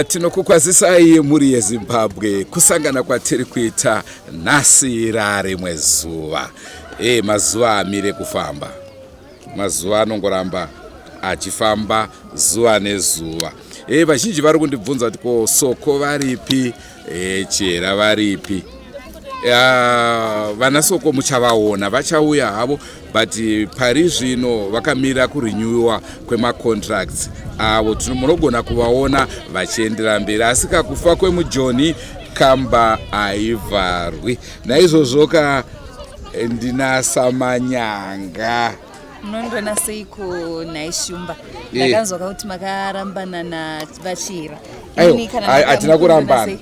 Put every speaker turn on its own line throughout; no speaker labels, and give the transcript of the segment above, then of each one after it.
Tinokukwazisai muri yeZimbabwe kusangana kwatiri kuita nhasi rimwe zuva. Mazuva amire kufamba. Mazuva anongoramba achifamba zuva nezuva. Vazhinji vari kundibvunza kuti ko Soko varipi, Chera varipi. Vana Soko muchavaona, vachauya havo, but pari zvino vakamira kurenewiwa kwemacontracts avo munogona kuvaona vachiendera mberi, asi kakufa kwemujoni kamba haivharwi. Naizvozvo ndinasamanyanga.
Munondona seiko naishumba. Ndakanzwa kuti makarambana naVachira.
Hatina kurambana.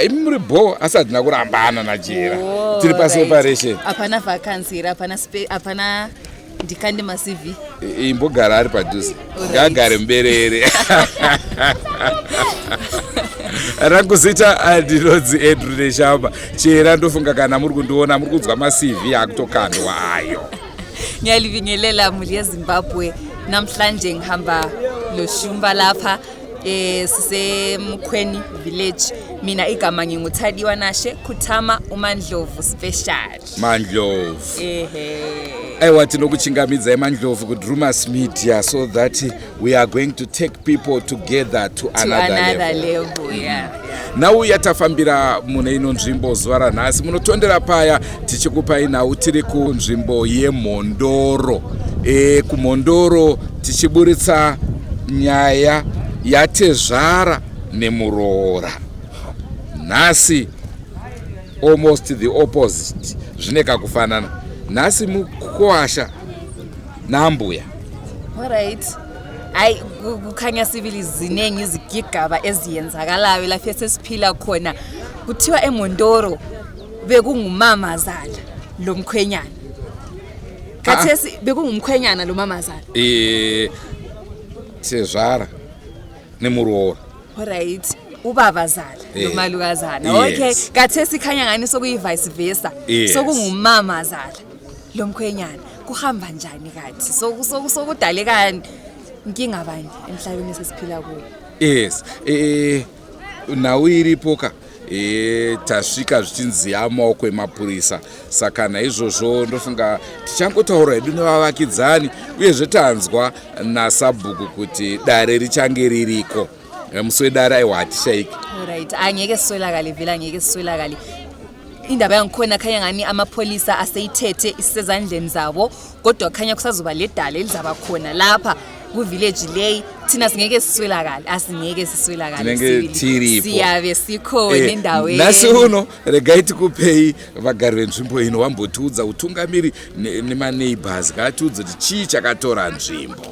Imi muri bo asi hatina kurambana naJera. Tiri paseparation.
Hapana vacancy, hapana ndikande maCV.
Imbogara ari padhuze. Ngagare mberere. Rakuzita ndinonzi Domboshava. Chera ndofunga kana muri kundiona muri kunzwa maCV akutokandwa ayo.
Ngiyalibingelela muri yeZimbabwe. Namhlanje ngihamba lo shumba lapha sisemukweni village. Mina igama nginguThadiwa Nashe Kutama uMandlovu special.
Mandlovu. Aiwa tinokuchingamidza eMandlovu ku Drewmas media so that we are going to take people together to another level. Now yatafambira mune ino nzvimbo zuva ranhasi munotondera paya tichikupai nhau tiri kunzvimbo yeMhondoro. KuMhondoro tichiburitsa nyaya yaTezvara neMuroora. Nhasi almost the opposite. Zvineka kufanana. Nhasi MUKUWASHA naAmbuya.
Alright. Kukhanya civil zinengi izigigaba eziyenzakalayo lapha esesiphila khona. Kuthiwa eMhondoro bekungumamazala lo mkhwenyana. Kathesi bekungumkhwenyana lo mamazala.
Tezvara neMuroora.
Alright. Ubabazala lomalukazana. Okay, kathesi khanya ngani sokuyi vice versa. Sokungumamazala lo mkhwenyana. Kuhamba njani kathi? Sokudaleka inkinga bani emhlabeni sesiphila kuwo?
Yes. Nawo iripo ka tasvika zvichinzi amaoko emapurisa. Saka naizvozvo ndofunga tichangotaura hedu nevavakidzani uyezve tanzwa naSabhuku kuti dare richange ririko. Muswedara aiwa hatishaiki.
Alright, angeke siswelakale vela angeke siswelakale. Indaba yangikhona khanya ngani amapolisa aseyithethe isezandleni zabo kodwa khanya kusazoba ledala elizaba khona lapha ku village ley thina singeke siswelakale asingeke siswelakale siyabe sikho nendaweni.
Nasi uno regai tikupei vagari venzvimbo ino wambotiudza utungamiri nema neighbors katiudza kuti chii chakatora nzvimbo.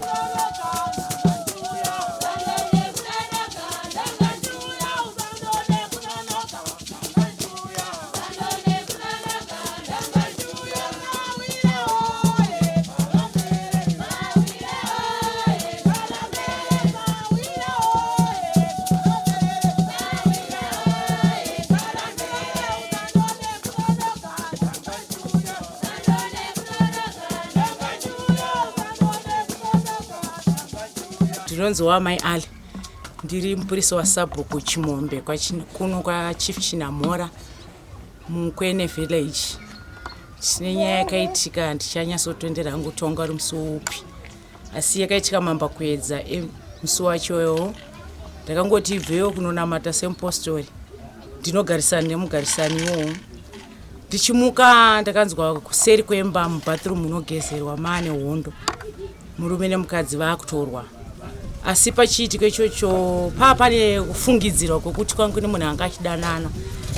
Ndinonzi Wamai Ali. Ndiri mupurisa waSabhuku Chimombe kuno kwa Chief Chinamora mukwene village. Chine nyaya yakaitika ndichanyasotondera hangu tonga uri musi upi. Asi yakaitika mamba kuedza musi wachoyo. Ndakangoti ibveyo kunonamata semupostori. Ndinogarisana nemugarisaniwo. Ndichimuka ndakanzwa kuseri kwemba mubathroom munogezerwa mane hondo. Murume nemukadzi vakutorwa. Asi pachiitiko ichocho pane kufungidzirwa kwokuti kwangu nemunhu anga achidanana.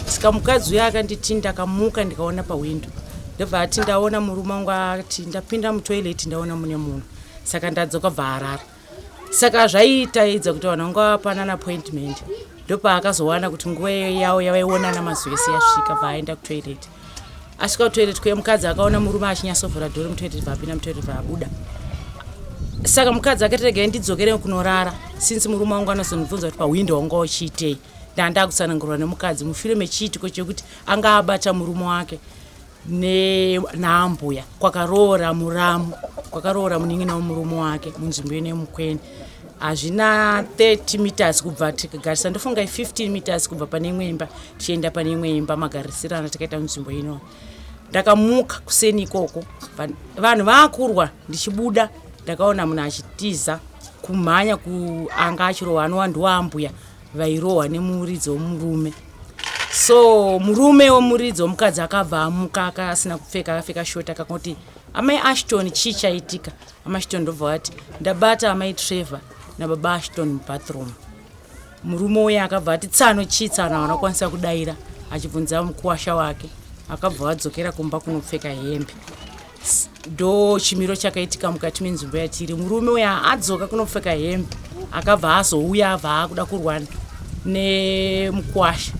Saka mukadzi uya akanditi ndakamuka ndikaona pawindo. Ndobva ati ndaona murume wangu ati ndapinda mutoilet ndaona mune munhu. Saka ndadzoka bva harara. Saka zvaitaidza kuti vanhu vanga panana appointment. Ndopa akazowana kuti nguva yawo yavaionana mazwese yasvika bva aenda kutoilet. Asvika kutoilet kwe mukadzi akaona murume achinyasovhura dhori mutoilet bva mutoilet abuda. Saka mukadzi akati ndidzokere kunorara since murume wangu anozondibvunza kuti pawindo wanga uchiitei. Ndakusangana nemukadzi mushure mechiitiko chekuti anga abata murume wake naAmbuya kwakaroora muramu kwakaroora munin'ina womurume wake munzvimbo yeNemukuwasha. hazvina 30 meters kubva tikagarisa, ndofunga 15 meters kubva pane imwe imba tichienda pane imwe imba magarisirana takaita nzvimbo ino. Ndakamuka kuseni ikoko, vanhu vakurwa, ndichibuda ndakaona munhu achitiza kumhanya anga achirohwa, anova ndoambuya vairohwa nemuridzi womurume. So murume womuridzi womukadzi akabva amuka akasina kupfeka, akapfeka shoti, akangoti amai Ashton chii chaitika. Amai Ashton ndobva vati ndabata amai Trevor nababa Ashton mubathroom. Murume uya akabva ati tsano chii tsano, haana kudaira, achibvunza mukuwasha wake. Akabva adzokera kumba kunopfeka hembe. Ndo chimiro chakaitika mukati menzvimbo yatiri. Murume uya adzoka kunopfeka hembe, akabva azouya abva akuda kurwa nemukuwasha.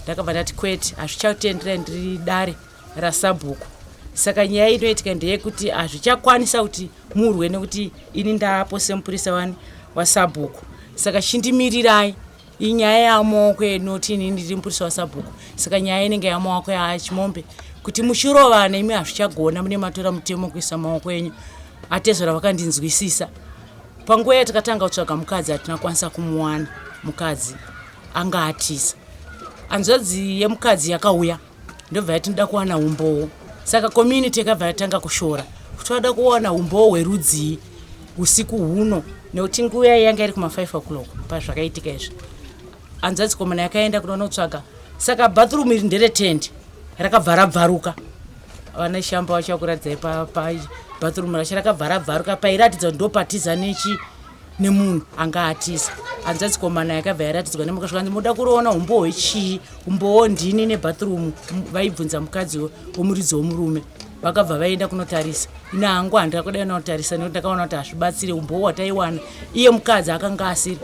Ndakabva ndati kwete, hazvichatenderera ndiri dare rasabhuku. Saka nyaya inoitika ndeyekuti hazvichakwanisa kuti murwe nekuti ini ndapo semupurisa wasabhuku. Saka chindimirirai, inyaya yamaoko enoti ini ndiri mupurisa wasabhuku. Saka nyaya inenge yamaoko yaachimombe kuti mushirovana imi hazvichagona, mune matora mutemo kuisa maoko enyu. Atezvara vakandinzwisisa. Panguva yatakatanga kutsvaga mukadzi hatina kwanisa kumuwana mukadzi anga atiza. Anzodzi yemukadzi yakauya, ndobva yati ndoda kuwana umbowo. Saka community yakabva yatanga kushora kuti wada kuwana umbowo hwerudzi usiku huno, nekuti nguva yanga iri kuma 5 o'clock pazvakaitika izvi. Anzodzi komana yakaenda kunotsvaga, saka bathroom iri ndere tent rakabva rabvaruka. Vana shamba vachakuradzai pa bathroom racho rakabva rabvaruka, pairatidza ndo patiza nemunhu anga atiza. Anzodzi komana yakabva yaratidzwa nemukasha kuti muda kuroona umbowo chii, umbowo ndini nebathroom. Vaibvunza mukadzi womuridzi womurume, vakabva vaenda kunotarisa. Ina hangu handira kuda kunotarisa nekuti ndakaona kuti hazvibatsire, umbowo wataiwana iye mukadzi akanga asiri.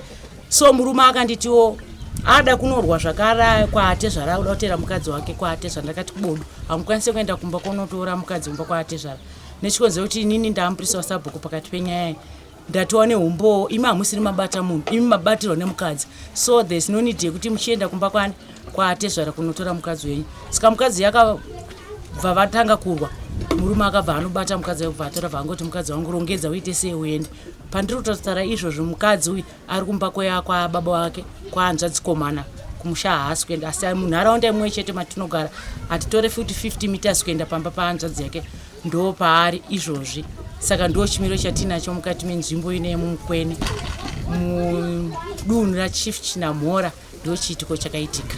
So murume akanditiwo ada kunorwa zvakara kwaatezvara, uda kutera mukadzi wake kwaatezvara. Ndakati kubodo hamukwanisi kuenda kumba kunotora mukadzi kumba kwaatezvara, nechikonzero kuti inini ndamupurisa wasabhuku pakati penyaya. Ndatiwa neumbowo, imi hamusiri mabata munhu, imi mabatirwa nemukadzi. So there's no need yekuti muchienda kumba kwaatezvara kunotora mukadzi wenyu. Saka mukadzi yakabva vatanga kurwa, murume akabva anobata mukadzi wake, atora vangoti mukadzi wangu rongedza uite sei uende. Pandiri kutaura izvozvo mukadzi uyu ari kumba kwababa wake kwahanzvadzi komana kumusha haasi kuenda, asi munharaunda imwe chete matinogara atitore futi 50 meters kuenda pamba pahanzvadzi yake ndo paari izvozvi. Saka ndo chimiro chatinacho mukati menzvimbo ine mukwene mudunhu rachief Chinamhora, ndo chiitiko chakaitika.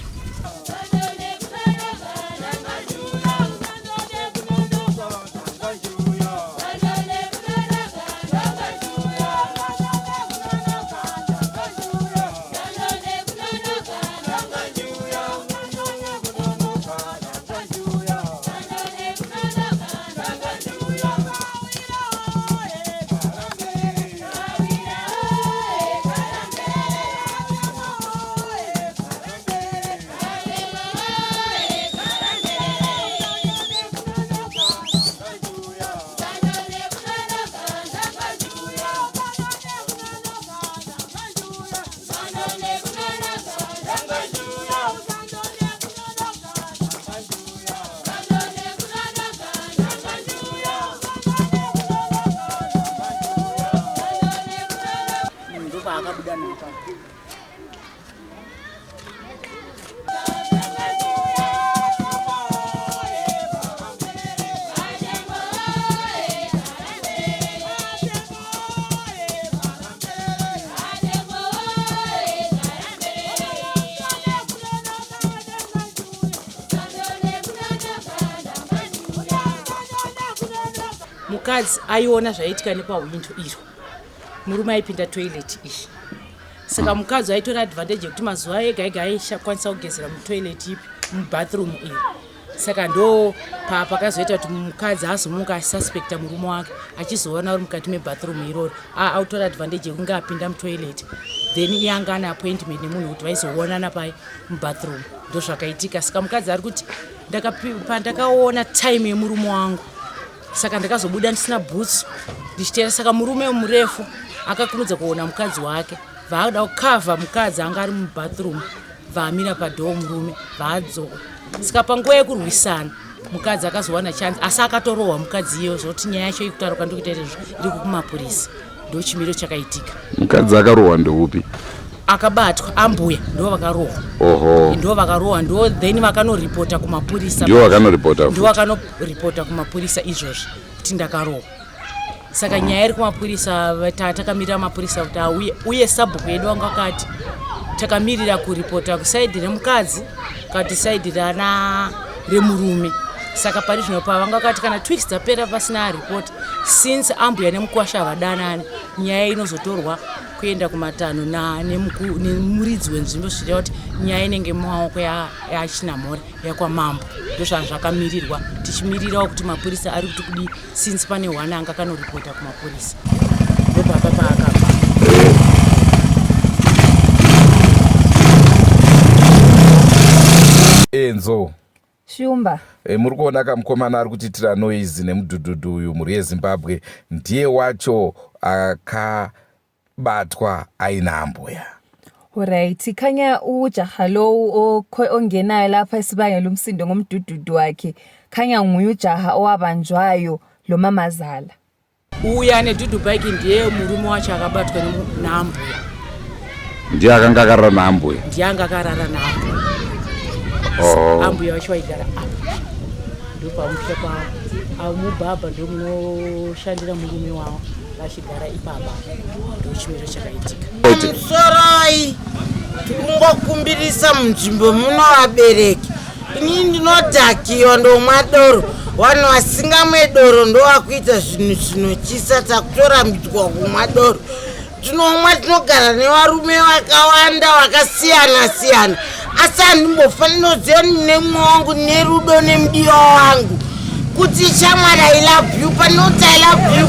Mukadzi aiona zvaitika nepawindo iro, murume aipinda toilet iyi. Saka mukadzi aitora advantage yekuti mazuva ega ega aishakwanisa kugezera mutoilet ipi, mubathroom iyi. Saka ndo pakazoita kuti mukadzi azomuka asuspecta murume wake, achizoona uri mukati mebathroom iroro, autora advantage yekunge apinda mutoilet, then iye anga ane appointment nemunhu kuti vaizoonana pai mubathroom. Ndo zvakaitika. Saka mukadzi ari kuti pandakaona time yemurume wangu, saka ndakazobuda ndisina boots ndichitera. Saka murume murefu akakurudza kuona mukadzi wake, vaada kukavha mukadzi anga ari mubathroom, vaamira padhoo murume vaadzoka. Saka panguva yekurwisana mukadzi akazowana chance, asi akatorohwa mukadzi iyo, zvokuti nyaya yacho ikutaurwa ndikuita iri kumapurisa. ndochimiro chakaitika.
Mukadzi akarohwa ndeupi?
Akabatwa Ambuya ndo vakarohwa.
Oho.
Ndo vakarohwa ndo then vakanoripota kumapurisa.
Ndo vakanoripota.
Ndo vakanoripota kumapurisa izvozvo kuti ndakarohwa. Saka nyaya iri kumapurisa takamirira mapurisa kuti auye uye sabhuku yedu wanga akati takamirira kuripota kusaidhi remukadzi kati saidhi rana remurume. Saka pari zvino pavanga akati kana tweaks dzapera pasina report since Ambuya nemukuwasha vadanana nyaya inozotorwa kuenda kumatanho nemuridzi wenzvimbo zvichita kuti nyaya inenge mumaoko yachinamhora yakwamambo. Ndozvanhu zvakamirirwa tichimirirawo kuti mapurisa ari kuti kudi since pane hwana anga kanoripota kumapurisa ndopapa paakabva.
Enzo
Shumba.
Muri kuona kamukomana ari kutiitira noise nemudhudhudhu uyu mhuri yeZimbabwe ndiye wacho akabatwa aina Ambuya.
Alright, khanya ujaha lo ongenayo lapha esibangela umsindo ngomdududu wakhe. Khanya nguye ujaha owabanjwayo lo mamazala.
Uya nedudu bike ndiye murume wacho akabatwa naAmbuya.
Ndiye akanga akarara naAmbuya.
Ndiye anga akarara naAmbuya. Ambuya wacho waigara apa. Ndopamusha pawo mubhabha ndomunoshandira murume wawo vachigara ipapa ndochimiro chakaitika.
Soroi tikungokumbirisa munzvimbo muno vabereki. Ini ndinodhakiwa ndomwa doro. Vanhu vasingamwe doro ndovakuita zvinhu zvinochisa takutorambidzwa kumwa doro. Tinomwa tinogara nevarume vakawanda vakasiyana siyana. Asi handimbofanira kuziva nemumwe wangu nerudo nemudiwa wangu kuti shamwari I love you panoti I love you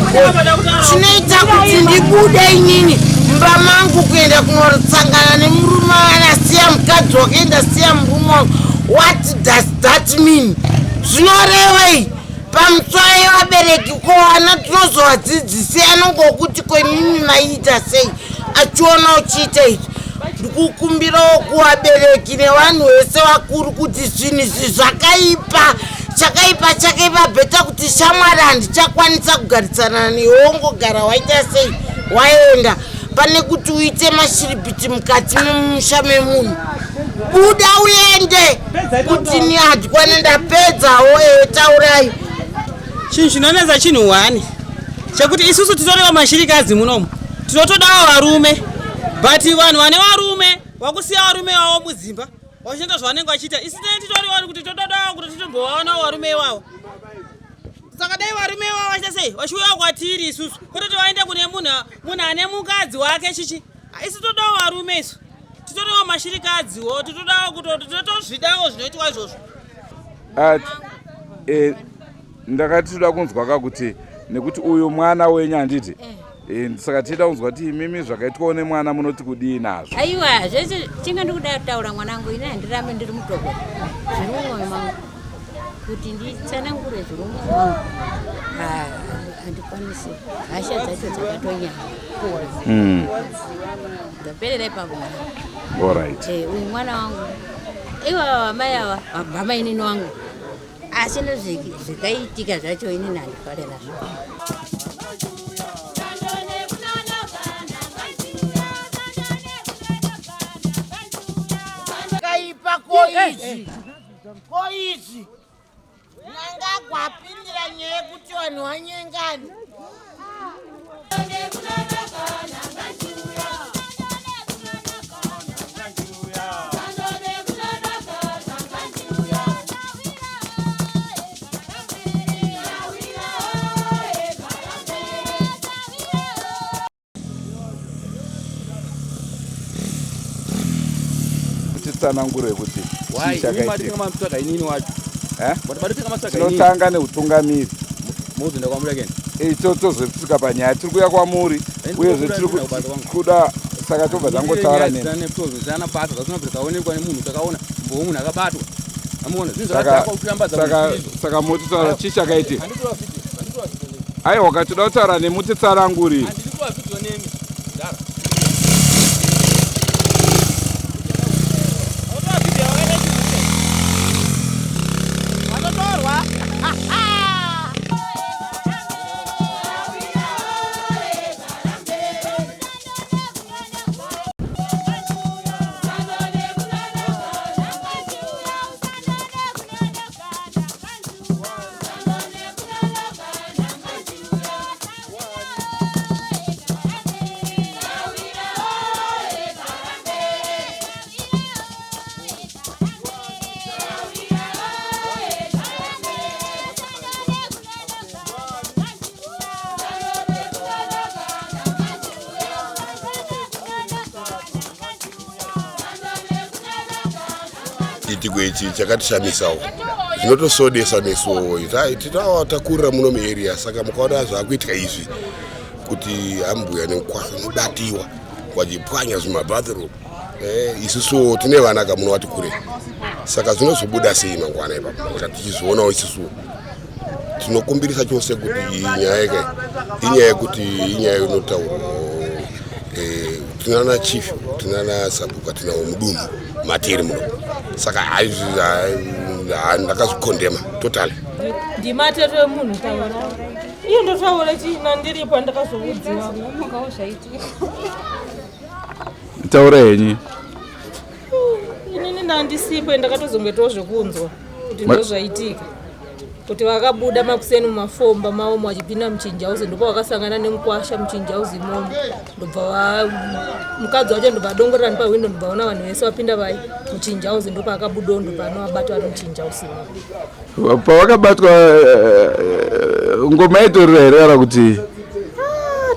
zvinoita kuti ndibude inini mumba mangu kuenda kunosangana nemurume anasiya mukadzi wakaenda siya murume wangu. What does that mean? Zvinorevei pamusoro yevabereki kuvana tinozovadzidzisiyana ngokuti kwemimi maiita sei achiona uchiita izvi. Ndikukumbirawo kuvabereki nevanhu vese vakuru kuti zvinhu izvi zvakaipa chakaipa bheta kuti shamwari handichakwanisa kugarisana newe wongogara waita sei waenda pane kuti uite mashiripiti mukati memusha memunhu. Buda uende kuti ni hadikwane ndapedzawo taurai.
Chinhu chinonetsa chinhu wani chekuti isusu titorewa mashirikazi munomu tinotodawo varume but vanhu vane varume wakusiya varume wavo mudzimba vachiita zvavanenge vachiita isi titoriwani kuti totodawo kuti titombovaonawo varume ivavo. Saka dai varume ivavo vachiita sei vachiuya kwatiri isusu kutoti vaende kune munhu ane mukadzi wake chichi. Isi todawo varume isu titoriwo mashirikadziwo titodawo kutoti totozvidawo zvinoitwa izvozvo.
Ndakati toda kunzwa kakuti nekuti uyu mwana wenyu handiti saka tichida kunzwa kuti imimi zvakaitwawo nemwana munoti kudii nazvo.
Aiwa zvese tinga ndikuda kutaura mwanangu ine handirambe ndiri mutoko zviri mumwoyo mangu kuti nditsanangure zviri mumwoyo mangu handikwanisi hasha dzacho dzakatonyanya ndaperera ipapo mwanangu.
Alright.
Uyu mwana wangu iwa amai ava mabhama inini wangu asi nezvikaitika zvacho inini handifare nazvo.
Koizi nanga kwapindira nyaya yekuti vanhu vanyengani.
Titsanangure kuti tinotanga neutungamiri tozosvika panyaya tiri kuya kwamuri uyezve tiri kuda saka tobva tangotaura saka motitaura chii chakaitika. Aiwa wakatoda kutaura nemutitsananguri.
chiitiko ichi chakatishamisawo zvinotosodesa nesuwo titakurira muno muarea saka mukaona zvaakuitika izvi kuti Ambuya neMUKUWASHA nobatiwa vachipwanya zvimabathroom isusuwo tine vana kamuno wati kure saka zvinozobuda sei mangwana ipapo kuti tichizvionawo isusuwo tinokumbirisa chose kuti inyaya yekuti inyaya inotaurwa tinana chief tinana sabuka tinawo mudunhu materi muno saka ndakazvikondema totally
ndimatete emunhu taura iyo ndotaura china ndiripo ndakazokudziwa
taura henyu
inini ndandisipo ndakatozongetowo zvekunzwa kuti ndozvaitika kuti vakabuda makuseni mumafomba maomo vachipinda muchinjauzi ndopa vakasangana nemukuwasha muchinjauzi imomo ndobva mukadzi wacho ndobva adongorerani pahwindo ndobva ona vanhu vese vapinda vai muchinjauzi ndopa akabudawo ndobva anovabatwa vari muchinjauzi imomo
pavakabatwa ngoma itorira here kana kuti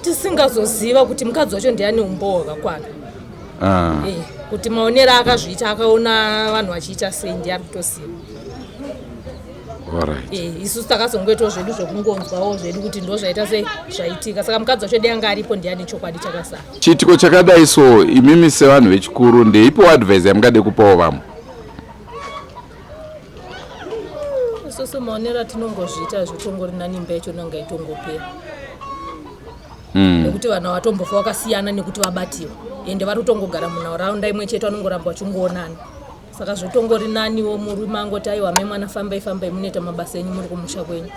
tisingazoziva kuti mukadzi wacho ndiane umbo wakakwana kuti maonero akazviita akaona vanhu vachiita sei ndiari kutoziva isusu takazongoitawo zvedu zvekungonzwawo zvedu kuti ndo zvaita sei zvaitika saka mukadzi wacho danga aripo ndiane chokwadi chakasara
chiitiko chakadai so imimi sevanhu vechikuru ndeipo advice yamungade kupawo vamwe
isusu maonero atinongozviita zvitongori nani imba yacho nanga itongopera nekuti vanhu vatombofa vakasiyana nekuti vabatiwa ende vari kutongogara munharaunda imwe chete vanongoramba vachingoonana saka zvitongori naniwo murume angoti aiwa memwana fambai munoita mabasa enyu muri kumusha kwenyu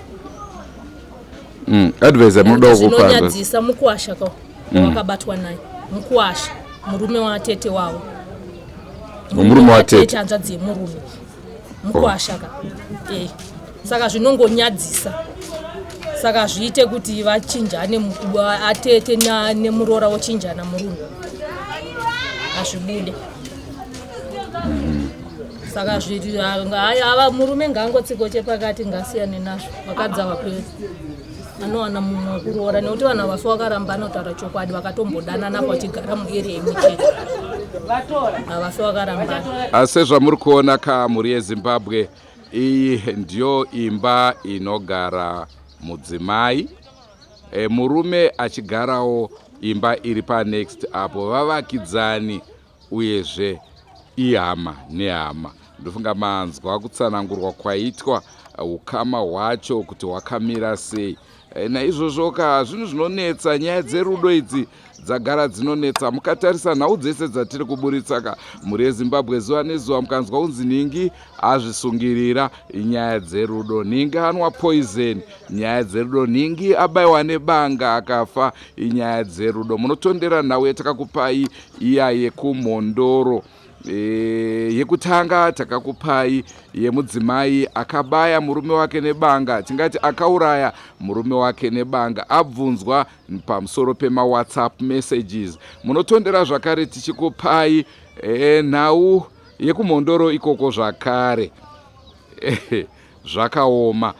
advice yamunodawo kupa
zvinonyadzisa MUKUWASHA wakabatwa naye MUKUWASHA murume watete wavo
murume watete
hanzvadzi yemurume MUKUWASHA saka zvinongonyadzisa saka zviite kuti vachinjane atete nemuroora vochinjana murume azvibude saka zviri ava murume ngaangotsiko chepakati ngasiyane nazvo vakadza vapedza anowana mumwe wekuroora nekuti vanhu vafa vakaramba anotaura chokwadi vakatombodanana vachigara muarea imwe chete havafa vakarambana
asi zvamuri kuona kamhuri yeZimbabwe iyi ndiyo imba inogara mudzimai murume achigarawo imba iri panext apo vavakidzani uyezve ihama nehama ndofunga manzwa kutsanangurwa kwaitwa ukama hwacho kuti hwakamira sei naizvozvo zvinhu zvinonetsa nyaya dzerudo idzi dzagara dzinonetsa mukatarisa nhau dzese dzatiri kuburitsa mhuri yeZimbabwe zuva nezuva mukanzwa unzi ningi azvisungirira nyaya dzerudo ningi anwa poison nyaya dzerudo ningi abayiwa nebanga akafa inyaya dzerudo munotondera nhau yatakakupai iya yekumhondoro yekutanga takakupai yemudzimai akabaya murume wake nebanga tingati akauraya murume wake nebanga abvunzwa pamusoro pemaWhatsApp messages munotondera zvakare tichikupai nhau yekumhondoro ikoko zvakare zvakaoma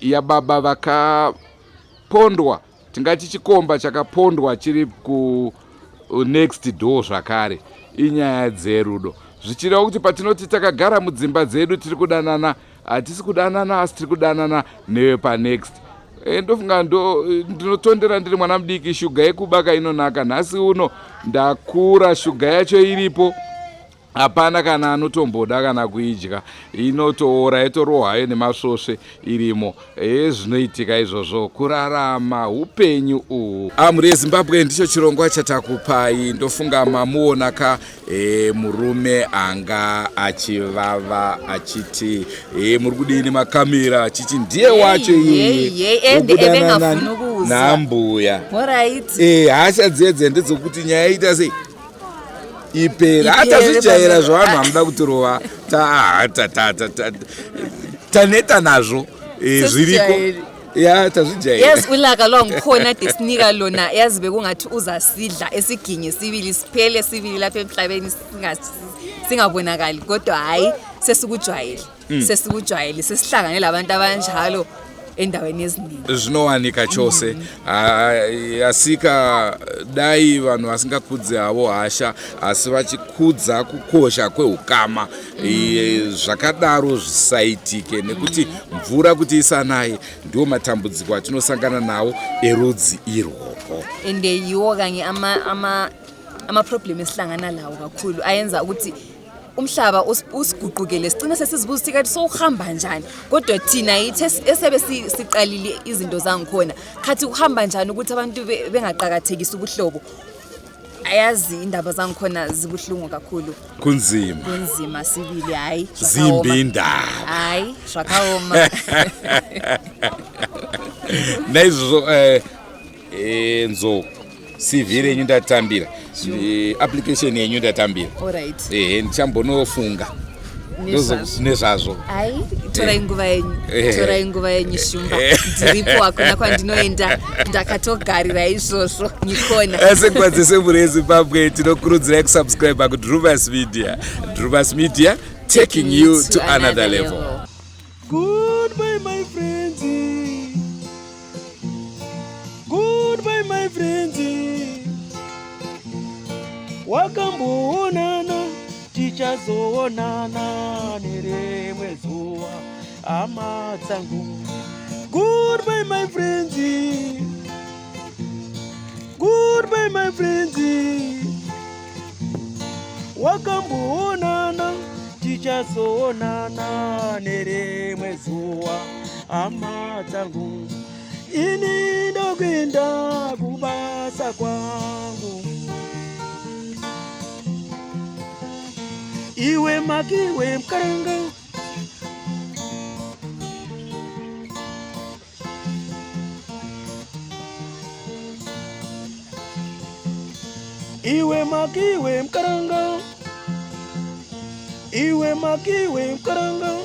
yababa vakapondwa tingati chikomba chakapondwa chiri ku next door zvakare inyaya dzerudo zvichireva kuti patinoti takagara mudzimba dzedu tiri kudanana hatisi kudanana asi tiri kudanana newepanext ndofunga ndinotondera ndiri mwana mudiki shuga yekubaka inonaka nhasi uno ndakura shuga yacho iripo hapana kana anotomboda kana kuidya inotoora yatorohwayo nemasvosve irimo zvinoitika izvozvo kurarama upenyu uhu mhuri yeZimbabwe ndicho chirongwa chatakupai ndofunga mamuona murume anga achivava achiti muri kudini makamera achiti ndiye wacho iye naambuya hasha dzedze ndedzokuti nyaya ita sei ipera atazvijaira zvavanhu vanoda kutirova taneta nazvo zviriko
yes ulaka lwangikhona desinika lona yazi bekungathi uzasidla esiginye sibili siphele sibili lapha emhlabeni singabonakali kodwa hayi sesikujwayele sesihlangane labantu abanjalo endaweni eziningi.
Zvinowanika chose. Asika dai vanhu vasingakudzi havo hasha asi vachikudza kukosha kweukama. Zvakadaro zvisaitike nekuti mvura kuti isanaye ndio matambudziko atinosangana nawo erudzi irwoko.
Ende yiwo kanye ama problem esihlangana lawo kakhulu ayenza ukuthi umhlaba usiguqukele sigcina sesizibuza ukuthi kathi sohamba kanjani kodwa thina yithi esebe siqalile izinto zangikhona khathi uhamba kanjani ukuthi abantu bengaqhakathekisa ubuhlobo. Ayazi indaba zangikhona zibuhlungu kakhulu.
Kunzima
sibili hayi.
Zimbi indaba.
Hayi shwakawoma.
Naizo enzo CV yenyu ndatambira. Application yenyu ndatambira.
Alright.
Ndichambonofunga. Nezvazvo.
Hayi tora inguva yenyu shumba. Ndiripo akona kwandinoenda ndakatogarira izvozvo ngikhona.
Sekwadzise muri Zimbabwe tinokurudzira kusubscribe ku Drewmas Media. Drewmas Media taking you to another level.
Goodbye my friends. Goodbye my friends. Wakamboonana tichazoonana nerimwe zuva hama dzangu. Goodbye my friends. Goodbye my friends. Wakamboonana tichazoonana nerimwe zuva hama dzangu. Ini ndokwenda kubasa kwangu. Iwe makiwe mkaranga. Iwe makiwe mkaranga. Iwe makiwe mkaranga.